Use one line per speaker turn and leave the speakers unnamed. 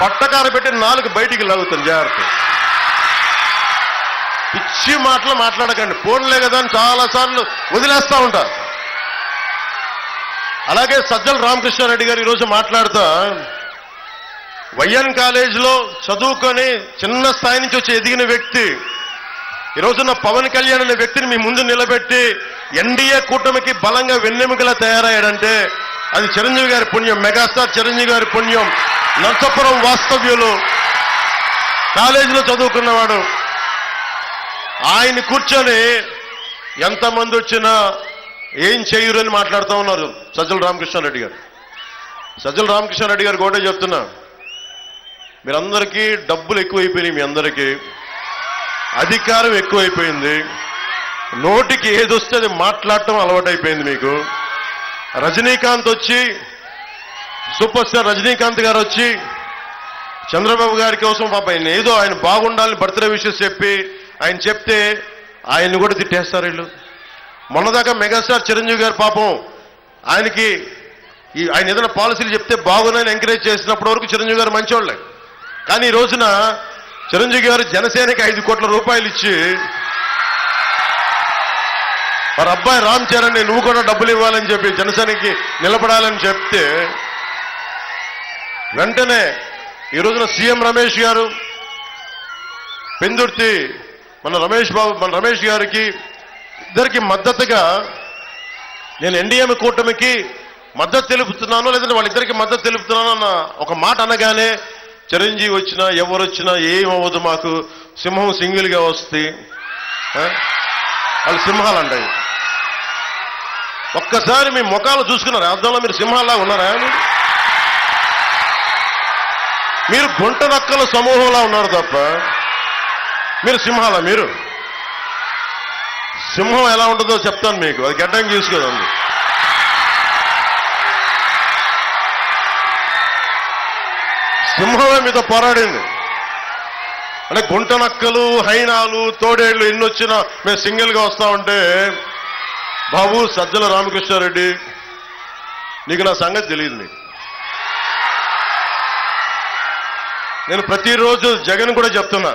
పట్టకార పెట్టి 4 బయటికి లాగుతాను, జాగ్రత్త. పిచ్చి మాటలు మాట్లాడకండి, ఫోన్లే కదా అని చాలాసార్లు వదిలేస్తూ ఉంటారు. అలాగే సజ్జల రామకృష్ణారెడ్డి గారు ఈరోజు మాట్లాడుతా, వైఎన్ కాలేజీలో చదువుకొని చిన్న స్థాయి నుంచి వచ్చి ఎదిగిన వ్యక్తి ఈ రోజున పవన్ కళ్యాణ్ అనే వ్యక్తిని మీ ముందు నిలబెట్టి ఎన్డీఏ కూటమికి బలంగా వెన్నెముకలా తయారయ్యాడంటే అది చిరంజీవి గారి పుణ్యం, మెగాస్టార్ చిరంజీవి గారి పుణ్యం. నర్సాపురం వాస్తవ్యులు, కాలేజీలో చదువుకున్నవాడు. ఆయన కూర్చొని ఎంతమంది వచ్చినా ఏం చేయరు అని మాట్లాడుతూ ఉన్నారు సజ్జల రామకృష్ణారెడ్డి గారు. సజ్జల రామకృష్ణారెడ్డి గారు కూడా చెప్తున్నా, మీరందరికీ డబ్బులు ఎక్కువైపోయినాయి, మీ అందరికీ అధికారం ఎక్కువైపోయింది, నోటికి ఏదొస్తే అది మాట్లాడటం అలవాటైపోయింది మీకు. రజనీకాంత్ వచ్చి, సూపర్ స్టార్ రజనీకాంత్ గారు వచ్చి చంద్రబాబు గారి కోసం పాప ఆయన ఏదో ఆయన బాగుండాలని బర్త్డే విషెస్ చెప్పి ఆయన చెప్తే ఆయన్ని కూడా తిట్టేస్తారు వీళ్ళు. మొన్నదాకా మెగాస్టార్ చిరంజీవి గారు పాపం ఆయనకి ఆయన ఏదైనా పాలసీలు చెప్తే బాగున్నాయని ఎంకరేజ్ చేసినప్పటి వరకు చిరంజీవి గారు మంచివాళ్ళే. కానీ ఈ రోజున చిరంజీవి గారు జనసేనకి 5 కోట్ల రూపాయలు ఇచ్చి వారి అబ్బాయి రామ్ చరణ్ నువ్వు కూడా డబ్బులు ఇవ్వాలని చెప్పి జనసేనకి నిలబడాలని చెప్తే వెంటనే ఈ రోజున సీఎం రమేష్ గారు పెందుర్తి మన రమేష్ గారికి ఇద్దరికి మద్దతుగా నేను ఎన్డీఏ కూటమికి మద్దతు తెలుపుతున్నాను, లేదంటే వాళ్ళిద్దరికి మద్దతు తెలుపుతున్నాను అన్న ఒక మాట అనగానే చిరంజీవి వచ్చినా ఎవరు వచ్చినా ఏమవ్వదు, మాకు సింహం సింగిల్గా వస్తుంది, వాళ్ళు సింహాలు అంటాయి. ఒక్కసారి మీ ముఖాలు చూసుకున్నారు, అర్థంలో మీరు సింహాల్లా ఉన్నారా? మీరు గుంట నక్కల సమూహంలా ఉన్నారు తప్ప మీరు సింహాలా? మీరు సింహం ఎలా ఉంటుందో చెప్తాను మీకు, అది గడ్డం తీసుకోదండి. సింహమే మీతో పోరాడింది. అంటే గుంట నక్కలు, హైనాలు, తోడేళ్లు ఎన్ని వచ్చినా మేము సింగిల్గా వస్తామంటే, బాబు సజ్జల రామకృష్ణారెడ్డి నీకు నా సంగతి తెలియదు. నీకు నేను ప్రతిరోజు జగన్ కూడా చెప్తున్నా,